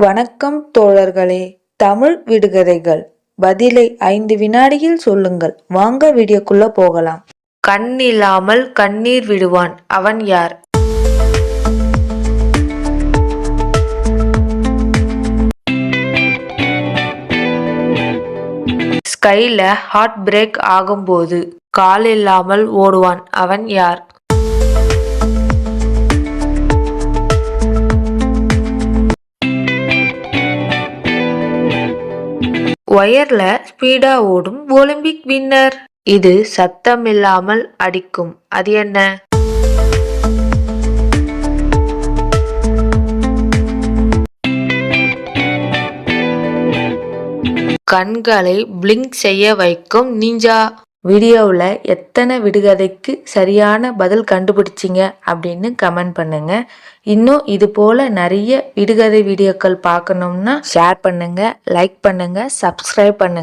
வணக்கம் தோழர்களே. தமிழ் விடுகதைகள். பதிலை 5 வினாடியில் சொல்லுங்கள். வாங்க வீடியோக்குள்ள போகலாம். கண் இல்லாமல் கண்ணீர் விடுவான், அவன் யார்? ஸ்கைல ஹார்ட் பிரேக் ஆகும்போது கால் இல்லாமல் ஓடுவான், அவன் யார்? ஒயர்ல ஸ்பீடா ஓடும் ஒலிம்பிக் வின்னர். இது சத்தம் இல்லாமல் அடிக்கும், அது என்ன? கண்களை பிளிங்க் செய்ய வைக்கும் நிஞ்சா. வீடியோவில் எத்தனை விடுகதைக்கு சரியான பதில் கண்டுபிடிச்சிங்க அப்படின்னு கமெண்ட் பண்ணுங்க. இன்னும் இது போல நிறைய விடுகதை வீடியோக்கள் பார்க்கணும்னா ஷேர் பண்ணுங்க, லைக் பண்ணுங்க, சப்ஸ்கிரைப் பண்ணுங்க.